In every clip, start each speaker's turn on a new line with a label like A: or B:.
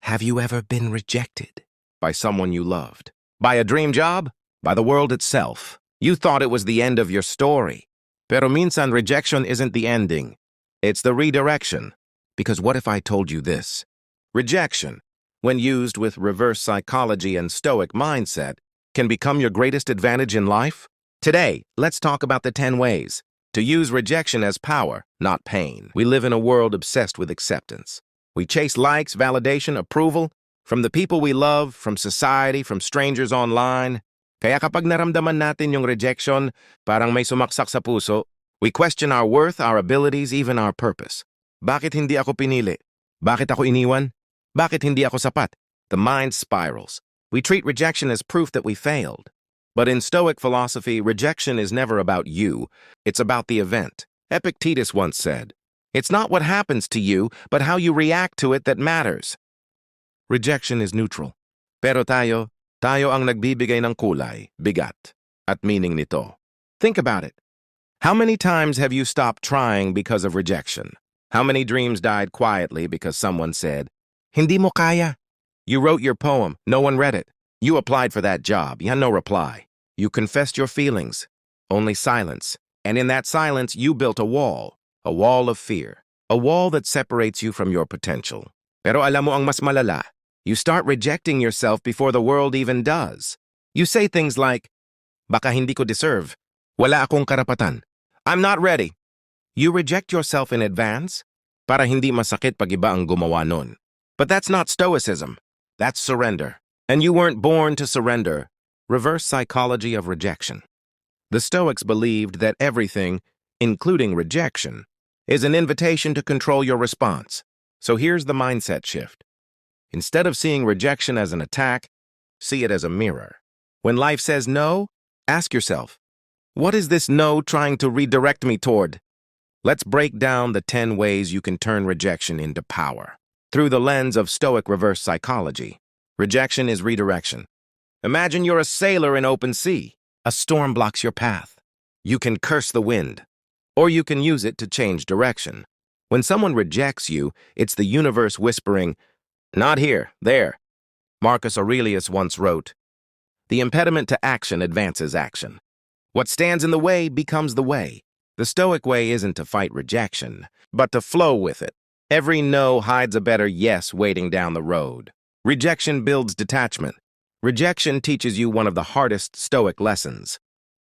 A: Have you ever been rejected? By someone you loved? By a dream job? By the world itself? You thought it was the end of your story. Pero minsan rejection isn't the ending. It's the redirection. Because what if I told you this? Rejection, when used with reverse psychology and Stoic mindset, can become your greatest advantage in life? Today, let's talk about the 10 ways to use rejection as power, not pain. We live in a world obsessed with acceptance. We chase likes, validation, approval from the people we love, from society, from strangers online. Kaya kapag naramdaman natin yung rejection, parang may sumaksak sa puso, we question our worth, our abilities, even our purpose. Bakit hindi ako pinili? Bakit ako iniwan? Bakit hindi ako sapat? The mind spirals. We treat rejection as proof that we failed. But in Stoic philosophy, rejection is never about you. It's about the event. Epictetus once said, "It's not what happens to you, but how you react to it that matters." Rejection is neutral. Pero tayo ang nagbibigay ng kulay, bigat, at meaning nito. Think about it. How many times have you stopped trying because of rejection? How many dreams died quietly because someone said, "Hindi mo kaya"? You wrote your poem, no one read it. You applied for that job, you had no reply. You confessed your feelings, only silence. And in that silence, you built a wall of fear, a wall that separates you from your potential. Pero alam mo ang mas malala, you start rejecting yourself before the world even does. You say things like, "Baka hindi ko deserve. Wala akong karapatan. I'm not ready." You reject yourself in advance para hindi masakit pag iba ang gumawa nun. But that's not Stoicism. That's surrender. And you weren't born to surrender. Reverse psychology of rejection. The Stoics believed that everything, including rejection, is an invitation to control your response. So here's the mindset shift. Instead of seeing rejection as an attack, see it as a mirror. When life says no, ask yourself, what is this no trying to redirect me toward? Let's break down the 10 ways you can turn rejection into power. Through the lens of Stoic reverse psychology, rejection is redirection. Imagine you're a sailor in open sea. A storm blocks your path. You can curse the wind, or you can use it to change direction. When someone rejects you, it's the universe whispering, "Not here, there." Marcus Aurelius once wrote, "The impediment to action advances action. What stands in the way becomes the way." The Stoic way isn't to fight rejection, but to flow with it. Every no hides a better yes waiting down the road. Rejection builds detachment. Rejection teaches you one of the hardest Stoic lessons,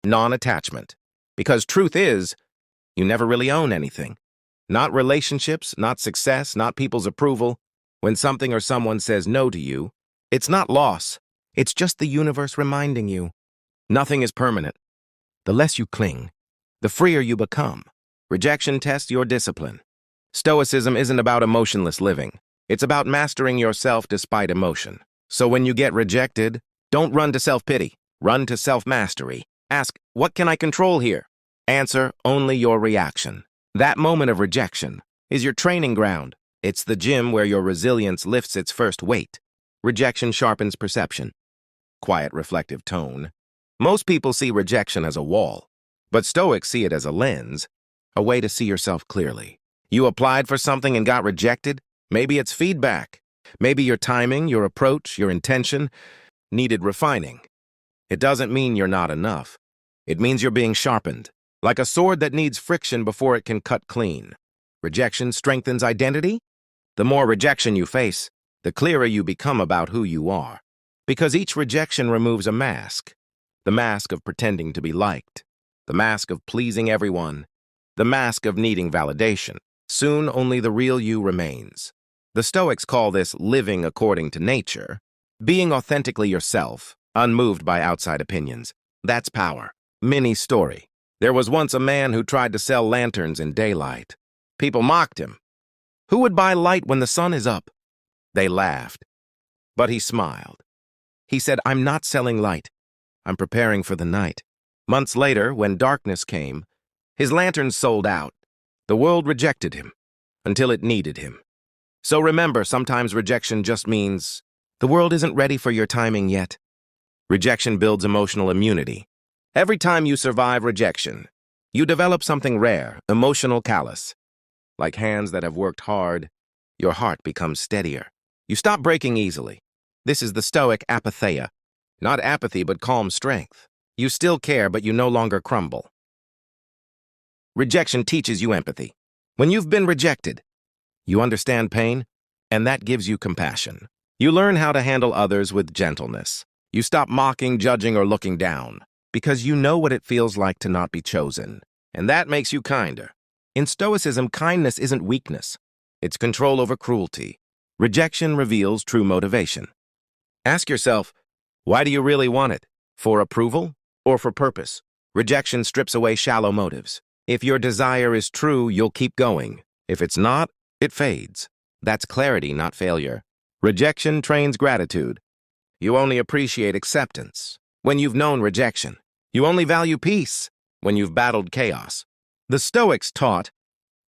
A: non-attachment. Because truth is, you never really own anything. Not relationships, not success, not people's approval. When something or someone says no to you, it's not loss. It's just the universe reminding you. Nothing is permanent. The less you cling, the freer you become. Rejection tests your discipline. Stoicism isn't about emotionless living. It's about mastering yourself despite emotion. So when you get rejected, don't run to self-pity. Run to self-mastery. Ask, what can I control here? Answer, only your reaction. That moment of rejection is your training ground. It's the gym where your resilience lifts its first weight. Rejection sharpens perception. Quiet, reflective tone. Most people see rejection as a wall, but Stoics see it as a lens, a way to see yourself clearly. You applied for something and got rejected? Maybe it's feedback. Maybe your timing, your approach, your intention needed refining. It doesn't mean you're not enough. It means you're being sharpened, like a sword that needs friction before it can cut clean. Rejection strengthens identity. The more rejection you face, the clearer you become about who you are. Because each rejection removes a mask. The mask of pretending to be liked. The mask of pleasing everyone. The mask of needing validation. Soon only the real you remains. The Stoics call this living according to nature, being authentically yourself, unmoved by outside opinions. That's power. Mini story. There was once a man who tried to sell lanterns in daylight. People mocked him. Who would buy light when the sun is up? They laughed. But he smiled. He said, "I'm not selling light. I'm preparing for the night." Months later, when darkness came, his lanterns sold out. The world rejected him until it needed him. So remember, sometimes rejection just means the world isn't ready for your timing yet. Rejection builds emotional immunity. Every time you survive rejection, you develop something rare, emotional callus. Like hands that have worked hard, your heart becomes steadier. You stop breaking easily. This is the Stoic apatheia. Not apathy, but calm strength. You still care, but you no longer crumble. Rejection teaches you empathy. When you've been rejected, you understand pain, and that gives you compassion. You learn how to handle others with gentleness. You stop mocking, judging, or looking down, because you know what it feels like to not be chosen. And that makes you kinder. In Stoicism, kindness isn't weakness. It's control over cruelty. Rejection reveals true motivation. Ask yourself, why do you really want it? For approval or for purpose? Rejection strips away shallow motives. If your desire is true, you'll keep going. If it's not, it fades. That's clarity, not failure. Rejection trains gratitude. You only appreciate acceptance when you've known rejection. You only value peace when you've battled chaos. The Stoics taught,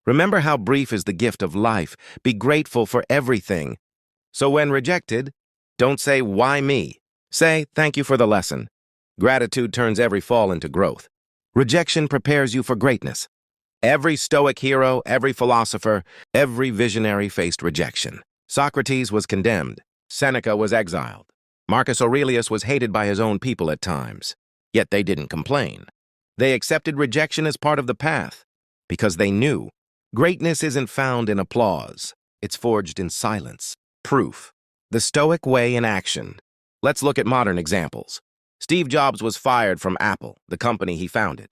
A: remember how brief is the gift of life. Be grateful for everything. So when rejected, don't say, why me? Say, thank you for the lesson. Gratitude turns every fall into growth. Rejection prepares you for greatness. Every Stoic hero, every philosopher, every visionary faced rejection. Socrates was condemned. Seneca was exiled. Marcus Aurelius was hated by his own people at times. Yet they didn't complain. They accepted rejection as part of the path because they knew greatness isn't found in applause. It's forged in silence. Proof. The Stoic way in action. Let's look at modern examples. Steve Jobs was fired from Apple, the company he founded.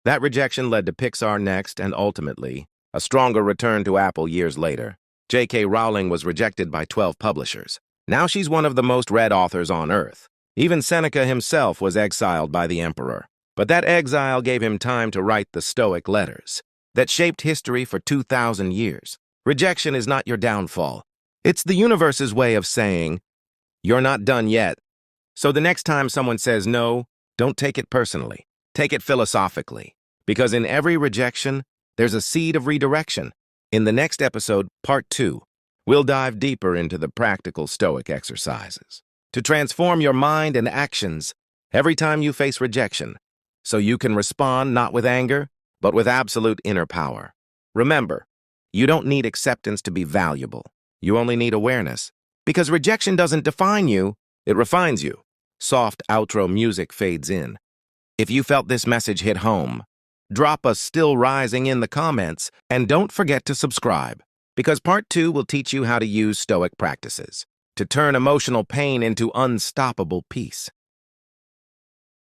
A: That rejection led to Pixar next and ultimately a stronger return to Apple years later. J.K. Rowling was rejected by 12 publishers. Now she's one of the most read authors on Earth. Even Seneca himself was exiled by the emperor. But that exile gave him time to write the Stoic letters that shaped history for 2,000 years. Rejection is not your downfall. It's the universe's way of saying, you're not done yet. So the next time someone says no, don't take it personally. Take it philosophically. Because in every rejection, there's a seed of redirection. In the next episode, Part 2, we'll dive deeper into the practical Stoic exercises to transform your mind and actions every time you face rejection, so you can respond not with anger, but with absolute inner power. Remember, you don't need acceptance to be valuable. You only need awareness. Because rejection doesn't define you, it refines you. Soft outro music fades in. If you felt this message hit home, drop a still rising in the comments, and don't forget to subscribe, because Part 2 will teach you how to use Stoic practices to turn emotional pain into unstoppable peace.